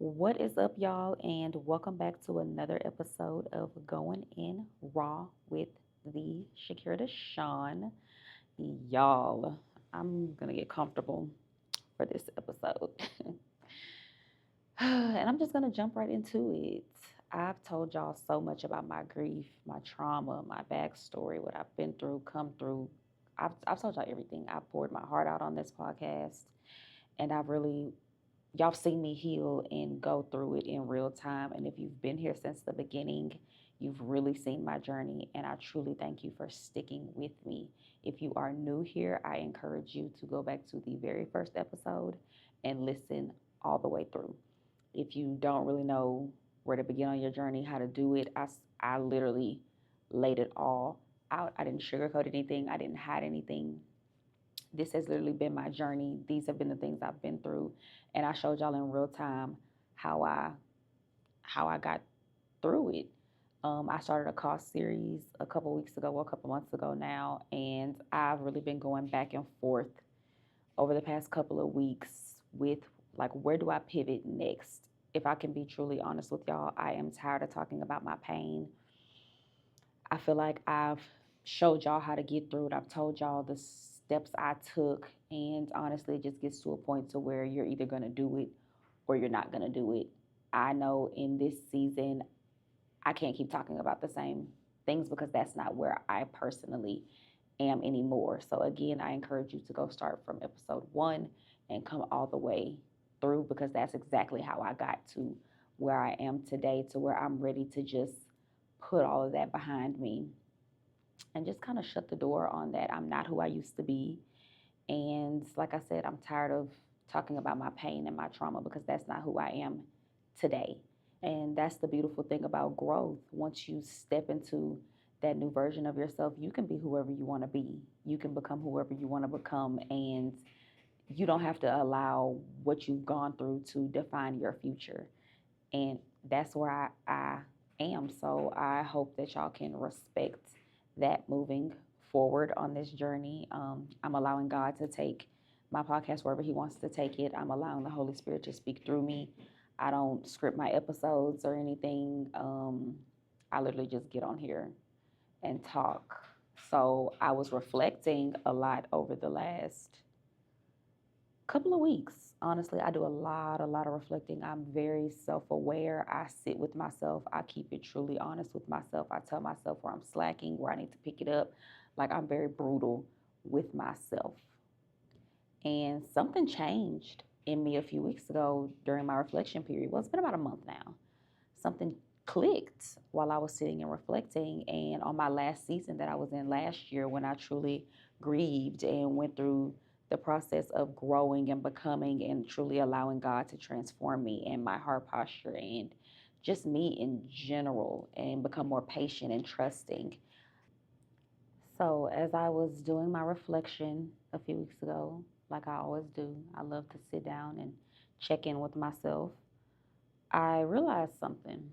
What is up, y'all? And welcome back to another episode of Going In Raw with the Shakira Deshawn. Y'all, I'm gonna get comfortable for this episode. And I'm just gonna jump right into it. I've told y'all so much about my grief, my trauma, my backstory, what I've been through, come through. I've told y'all everything. I've poured my heart out on this podcast, and I've really y'all seen me heal and go through it in real time. And if you've been here since the beginning, you've really seen my journey. And I truly thank you for sticking with me. If you are new here, I encourage you to go back to the very first episode and listen all the way through. If you don't really know where to begin on your journey, how to do it, I literally laid it all out. I didn't sugarcoat anything, I didn't hide anything. This has literally been my journey. These have been the things I've been through, and I showed y'all in real time how I how I got through it. I started a cost series a couple weeks ago, well, a couple months ago now, and I've really been going back and forth over the past couple of weeks with like, where do I pivot next? If I can be truly honest with y'all, I am tired of talking about my pain. I feel like I've showed y'all how to get through it. I've told y'all the steps I took, and honestly, it just gets to a point to where you're either going to do it or you're not going to do it. I know in this season, I can't keep talking about the same things because that's not where I personally am anymore. So again, I encourage you to go start from episode 1 and come all the way through, because that's exactly how I got to where I am today, to where I'm ready to just put all of that behind me and just kind of shut the door on that. I'm not who I used to be. And like I said, I'm tired of talking about my pain and my trauma because that's not who I am today. And that's the beautiful thing about growth. Once you step into that new version of yourself, you can be whoever you want to be. You can become whoever you want to become. And you don't have to allow what you've gone through to define your future. And that's where I am. So I hope that y'all can respect that moving forward on this journey. I'm allowing God to take my podcast wherever He wants to take it. I'm allowing the Holy Spirit to speak through me. I don't script my episodes or anything. I literally just get on here and talk. So I was reflecting a lot over the last couple of weeks. Honestly, I do a lot of reflecting. I'm very self-aware. I sit with myself. I keep it truly honest with myself. I tell myself where I'm slacking, where I need to pick it up. Like, I'm very brutal with myself. And something changed in me a few weeks ago during my reflection period. Well, it's been about a month now. Something clicked while I was sitting and reflecting. And on my last season that I was in last year, when I truly grieved and went through the process of growing and becoming and truly allowing God to transform me and my heart posture and just me in general, and become more patient and trusting. So, as I was doing my reflection a few weeks ago, like I always do, I love to sit down and check in with myself. I realized something.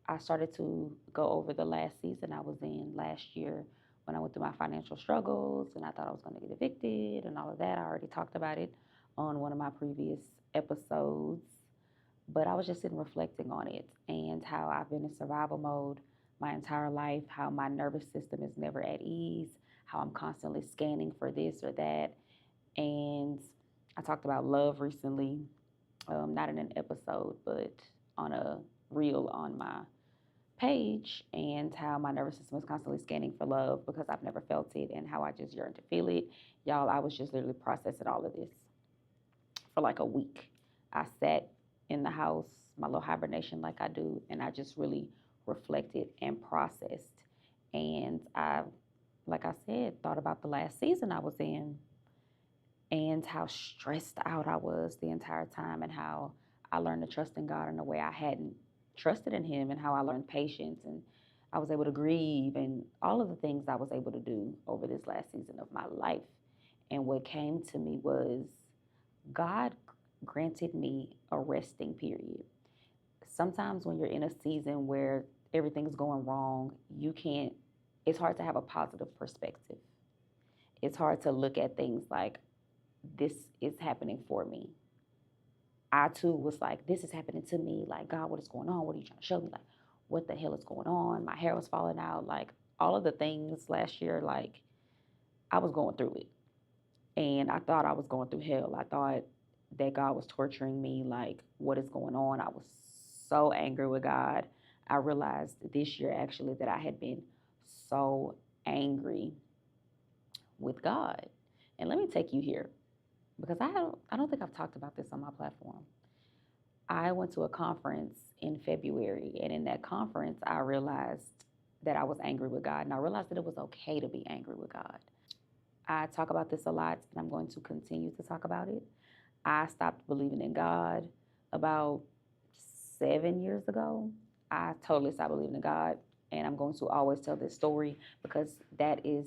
I started to go over the last season I was in last year when I went through my financial struggles and I thought I was going to get evicted and all of that. I already talked about it on one of my previous episodes, but I was just sitting reflecting on it and how I've been in survival mode my entire life, how my nervous system is never at ease, how I'm constantly scanning for this or that. And I talked about love recently, not in an episode, but on a reel on my page, and how my nervous system is constantly scanning for love because I've never felt it and how I just yearn to feel it. Y'all, I was just literally processing all of this for like a week. I sat in the house, my little hibernation like I do, and I just really reflected and processed. And I, like I said, thought about the last season I was in and how stressed out I was the entire time, and how I learned to trust in God in a way I hadn't trusted in Him, and how I learned patience, and I was able to grieve, and all of the things I was able to do over this last season of my life. And what came to me was God granted me a resting period. Sometimes when you're in a season where everything's going wrong, it's hard to have a positive perspective. It's hard to look at things like, this is happening for me. I too was like, this is happening to me. Like, God, what is going on? What are you trying to show me? Like, what the hell is going on? My hair was falling out. Like, all of the things last year, like, I was going through it. And I thought I was going through hell. I thought that God was torturing me. Like, what is going on? I was so angry with God. I realized this year actually that I had been so angry with God. And let me take you here because I don't think I've talked about this on my platform. I went to a conference in February, and in that conference, I realized that I was angry with God, and I realized that it was okay to be angry with God. I talk about this a lot, and I'm going to continue to talk about it. I stopped believing in God about 7 years ago. I totally stopped believing in God, and I'm going to always tell this story because that is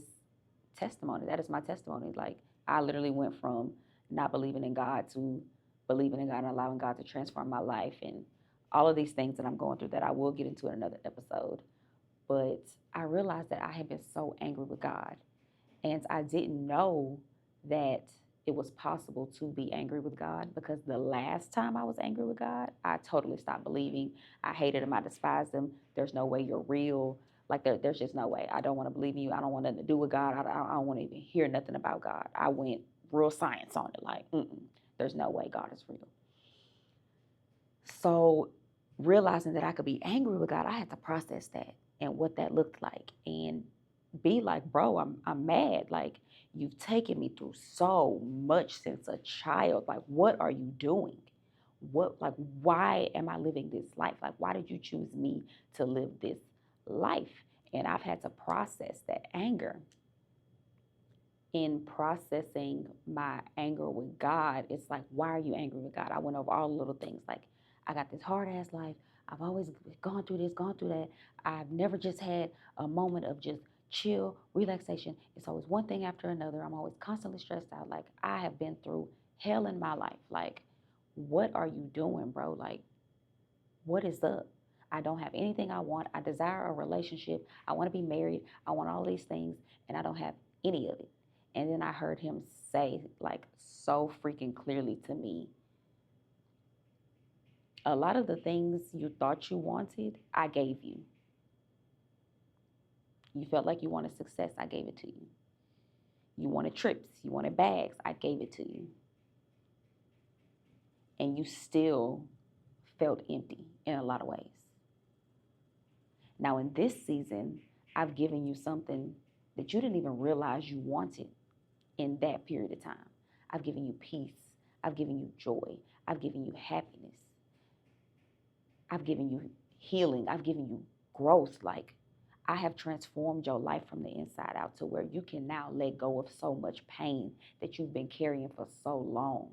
testimony. That is my testimony. Like, I literally went from not believing in God to believing in God and allowing God to transform my life and all of these things that I'm going through that I will get into in another episode. But I realized that I had been so angry with God, and I didn't know that it was possible to be angry with God because the last time I was angry with God, I totally stopped believing. I hated him. I despised him. There's no way you're real. Like, there's just no way. I don't want to believe in you. I don't want nothing to do with God. I don't want to even hear nothing about God. I went real science on it. Like, there's no way God is real. So realizing that I could be angry with God, I had to process that and what that looked like and be like, bro, I'm mad. Like, you've taken me through so much since a child. Like, what are you doing? Why am I living this life? Like, why did you choose me to live this life? And I've had to process that anger. In processing my anger with God, it's like, why are you angry with God? I went over all the little things. Like, I got this hard ass life. I've always gone through this, gone through that. I've never just had a moment of just chill, relaxation. It's always one thing after another. I'm always constantly stressed out. Like, I have been through hell in my life. Like, what are you doing, bro? Like, what is up? I don't have anything I want. I desire a relationship. I want to be married. I want all these things, and I don't have any of it. And then I heard him say, like, so freaking clearly to me, a lot of the things you thought you wanted, I gave you. You felt like you wanted success, I gave it to you. You wanted trips, you wanted bags, I gave it to you. And you still felt empty in a lot of ways. Now, in this season, I've given you something that you didn't even realize you wanted in that period of time. I've given you peace. I've given you joy. I've given you happiness. I've given you healing. I've given you growth. Like, I have transformed your life from the inside out to where you can now let go of so much pain that you've been carrying for so long.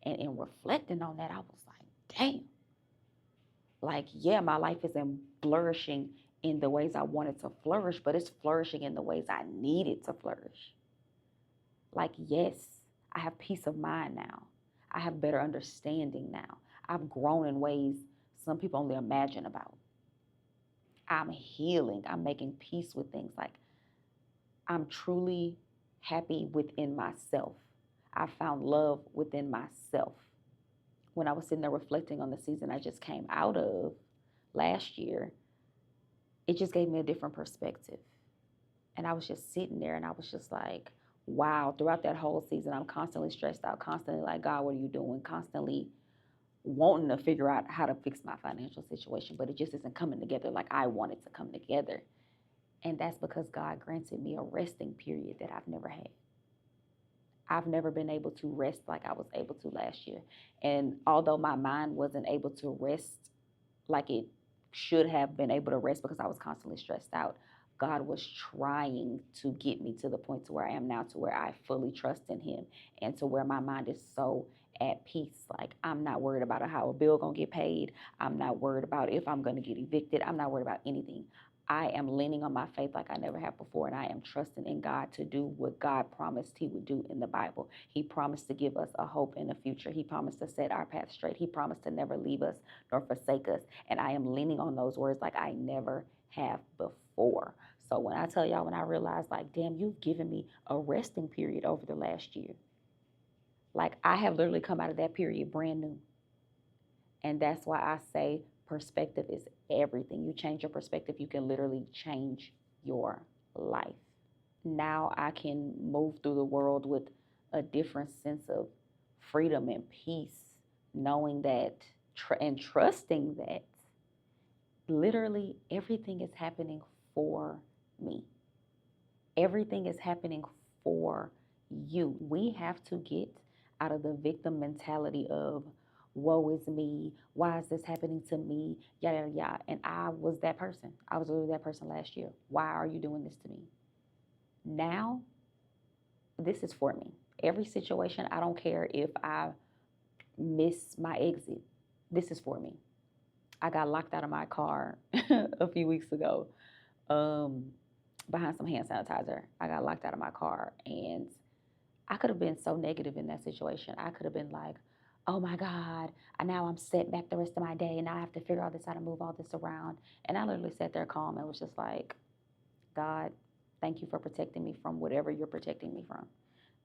And in reflecting on that, I was like, damn. Like, yeah, my life isn't flourishing in the ways I wanted to flourish, but it's flourishing in the ways I needed to flourish. Like, yes, I have peace of mind now. I have better understanding now. I've grown in ways some people only imagine about. I'm healing. I'm making peace with things. Like, I'm truly happy within myself. I found love within myself. When I was sitting there reflecting on the season I just came out of last year, it just gave me a different perspective. And I was just sitting there and I was just like, wow, throughout that whole season, I'm constantly stressed out, constantly like, God, what are you doing? Constantly wanting to figure out how to fix my financial situation, but it just isn't coming together like I want it to come together. And that's because God granted me a resting period that I've never had. I've never been able to rest like I was able to last year. And although my mind wasn't able to rest like it should have been able to rest because I was constantly stressed out, God was trying to get me to the point to where I am now, to where I fully trust in him and to where my mind is so at peace. Like, I'm not worried about how a bill gonna get paid. I'm not worried about if I'm gonna get evicted. I'm not worried about anything. I am leaning on my faith like I never have before, and I am trusting in God to do what God promised he would do in the Bible. He promised to give us a hope in the future. He promised to set our path straight. He promised to never leave us nor forsake us. And I am leaning on those words like I never have before. So when I tell y'all, when I realized, like, damn, you've given me a resting period over the last year. Like, I have literally come out of that period brand new. And that's why I say perspective is everything. You change your perspective, you can literally change your life. Now I can move through the world with a different sense of freedom and peace, knowing that and trusting that literally everything is happening for me. Everything is happening for you. We have to get out of the victim mentality of woe is me, why is this happening to me, yada yada yada. And I was that person. I was literally that person last year. Why are you doing this to me? Now, this is for me. Every situation, I don't care if I miss my exit. This is for me. I got locked out of my car a few weeks ago, um, behind some hand sanitizer. I got locked out of my car, and I could have been so negative in that situation. I could have been like, oh my God, now I'm set back the rest of my day, and now I have to figure all this out and move all this around. And I literally sat there calm and was just like, God, thank you for protecting me from whatever you're protecting me from.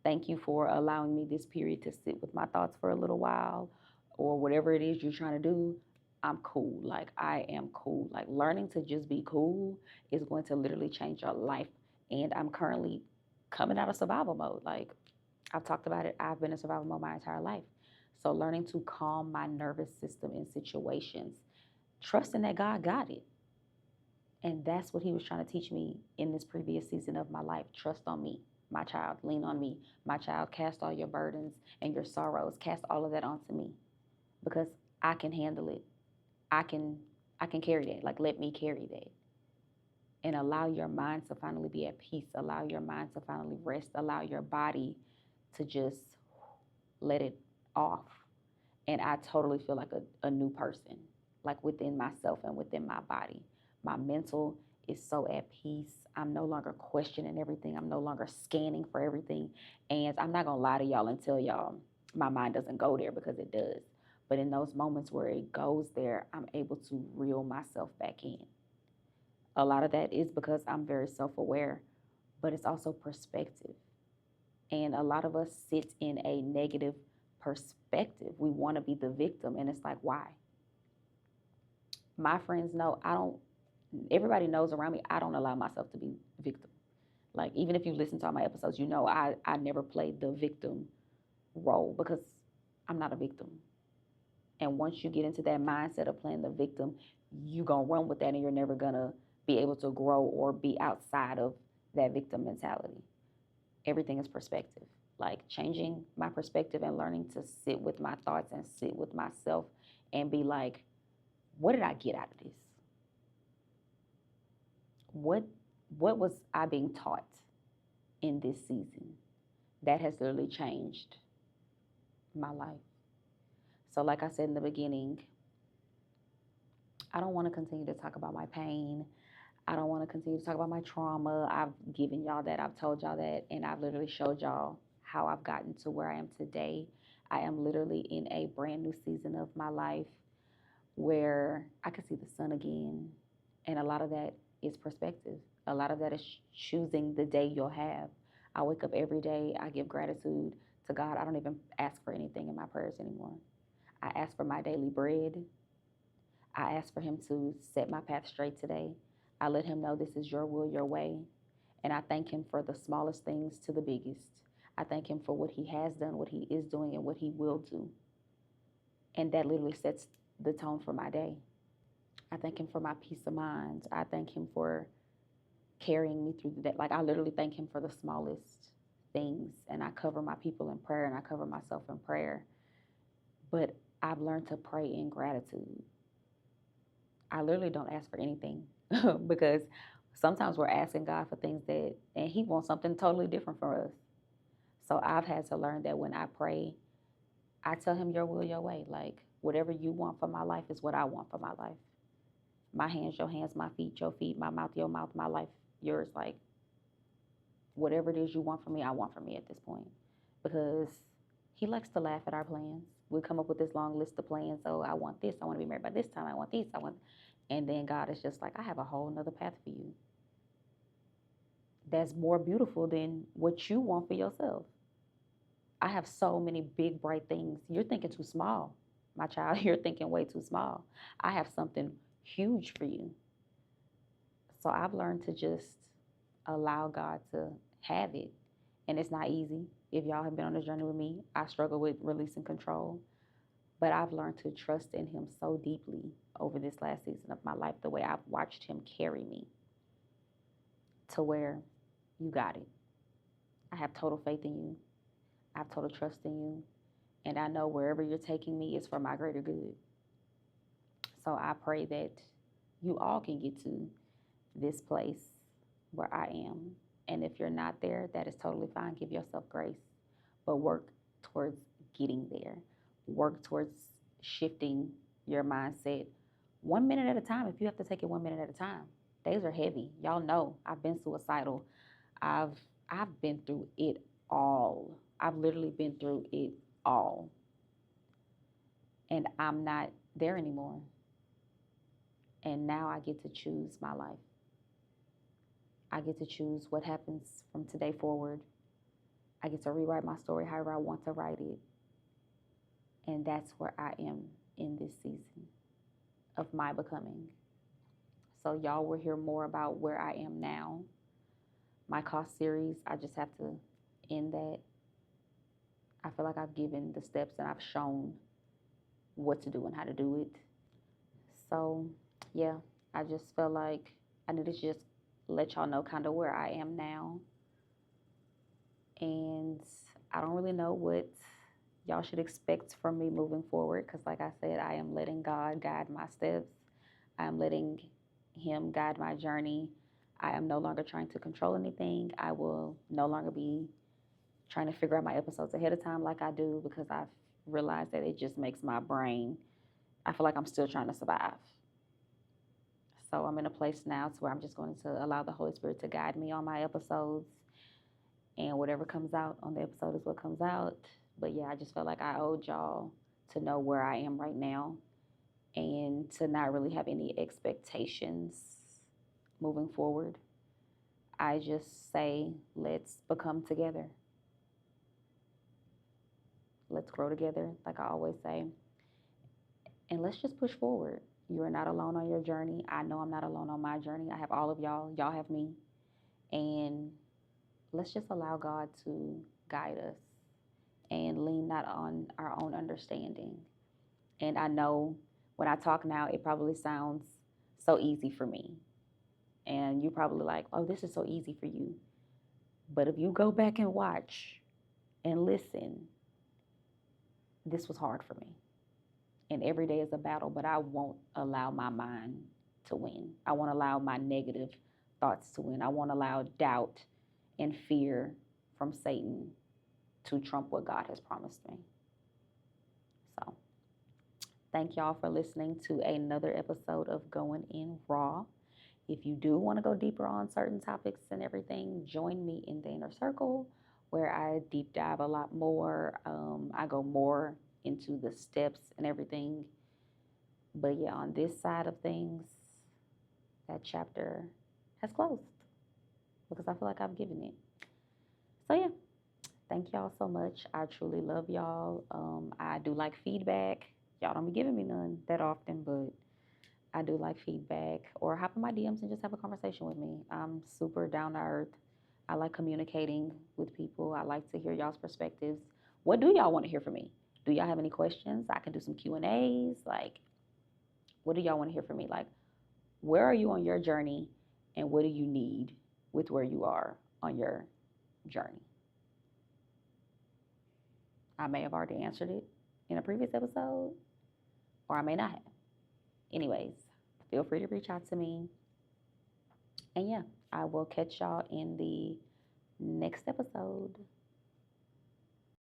Thank you for allowing me this period to sit with my thoughts for a little while, or whatever it is you're trying to do. I'm cool. Like, I am cool. Like, learning to just be cool is going to literally change your life. And I'm currently coming out of survival mode. Like, I've talked about it. I've been in survival mode my entire life. So, learning to calm my nervous system in situations, trusting that God got it. And that's what He was trying to teach me in this previous season of my life. Trust on me, my child. Lean on me, my child. Cast all your burdens and your sorrows. Cast all of that onto me, because I can handle it. I can I can carry that. Like, let me carry that. And allow your mind to finally be at peace. Allow your mind to finally rest. Allow your body to just let it off. And I totally feel like a new person, like within myself and within my body. My mental is so at peace. I'm no longer questioning everything. I'm no longer scanning for everything. And I'm not going to lie to y'all and tell y'all my mind doesn't go there, because it does. But in those moments where it goes there, I'm able to reel myself back in. A lot of that is because I'm very self aware, but it's also perspective. And a lot of us sit in a negative perspective. We want to be the victim, and it's like, why? My friends know I don't, everybody knows around me, I don't allow myself to be victim. Like, even if you listen to all my episodes, you know I never played the victim role, because I'm not a victim. And once you get into that mindset of playing the victim, you're going to run with that, and you're never going to be able to grow or be outside of that victim mentality. Everything is perspective. Like, changing my perspective and learning to sit with my thoughts and sit with myself and be like, what did I get out of this? What what was I being taught in this season that has literally changed my life? So, like I said in the beginning, I don't want to continue to talk about my pain. I don't want to continue to talk about my trauma. I've given y'all that, I've told y'all that, and I've literally showed y'all how I've gotten to where I am today. I am literally in a brand new season of my life where I can see the sun again. And a lot of that is perspective. A lot of that is choosing the day you'll have. I wake up every day, I give gratitude to God. I don't even ask for anything in my prayers anymore. I ask for my daily bread. I ask for Him to set my path straight today. I let Him know this is your will, your way. And I thank Him for the smallest things to the biggest. I thank Him for what He has done, what He is doing, and what He will do. And that literally sets the tone for my day. I thank Him for my peace of mind. I thank Him for carrying me through the day. Like, I literally thank Him for the smallest things. And I cover my people in prayer, and I cover myself in prayer. But I've learned to pray in gratitude. I literally don't ask for anything because sometimes we're asking God for things and He wants something totally different from us. So I've had to learn that when I pray, I tell Him, your will, your way. Like, whatever you want for my life is what I want for my life. My hands, your hands, my feet, your feet, my mouth, your mouth, my life, yours. Like, whatever it is you want from me, I want from me at this point. Because He likes to laugh at our plans. We come up with this long list of plans. Oh, I want this. I want to be married by this time. I want this. I want. And then God is just like, I have a whole nother path for you that's more beautiful than what you want for yourself. I have so many big, bright things. You're thinking too small. my child, you're thinking way too small. I have something huge for you. So I've learned to just allow God to have it. And it's not easy. If y'all have been on this journey with me, I struggle with releasing control. But I've learned to trust in Him so deeply over this last season of my life, the way I've watched Him carry me to where you got it. I have total faith in you. I have total trust in you. And I know wherever you're taking me is for my greater good. So I pray that you all can get to this place where I am. And if you're not there, that is totally fine. Give yourself grace, but work towards getting there. Work towards shifting your mindset 1 minute at a time. If you have to take it 1 minute at a time, days are heavy. Y'all know I've been suicidal. I've I've been through it all. I've literally been through it all. And I'm not there anymore. And now I get to choose my life. I get to choose what happens from today forward. I get to rewrite my story however I want to write it. And that's where I am in this season of my becoming. So y'all will hear more about where I am now. My cost series, I just have to end that. I feel like I've given the steps and I've shown what to do and how to do it. So yeah, I just felt like I needed to just let y'all know kind of where I am now. And I don't really know what y'all should expect from me moving forward because, like I said, I am letting God guide my steps. I am letting Him guide my journey. I am no longer trying to control anything. I will no longer be trying to figure out my episodes ahead of time like I do because I've realized that it just makes my brain, I feel like I'm still trying to survive. So I'm in a place now to where I'm just going to allow the Holy Spirit to guide me on my episodes, and whatever comes out on the episode is what comes out. But yeah, I just felt like I owed y'all to know where I am right now and to not really have any expectations moving forward. I just say, let's become together. Let's grow together, like I always say. And let's just push forward. You are not alone on your journey. I know I'm not alone on my journey. I have all of y'all. Y'all have me. And let's just allow God to guide us and lean not on our own understanding. And I know when I talk now, it probably sounds so easy for me. And you're probably like, oh, this is so easy for you. But if you go back and watch and listen, this was hard for me. And every day is a battle, but I won't allow my mind to win. I won't allow my negative thoughts to win. I won't allow doubt and fear from Satan to trump what God has promised me. So, thank y'all for listening to another episode of Going In Raw. If you do want to go deeper on certain topics and everything, join me in the inner circle where I deep dive a lot more. I go more into the steps and everything. But yeah, on this side of things, that chapter has closed because I feel like I've given it. So yeah, thank y'all so much. I truly love y'all. I do like feedback. Y'all don't be giving me none that often, but I do like feedback, or hop in my DMs and just have a conversation with me. I'm super down to earth. I like communicating with people. I like to hear y'all's perspectives. What do y'all want to hear from me? Do y'all have any questions? I can do some Q&As. Like, what do y'all want to hear from me? Like, where are you on your journey and what do you need with where you are on your journey? I may have already answered it in a previous episode, or I may not have. Anyways, feel free to reach out to me. And yeah, I will catch y'all in the next episode.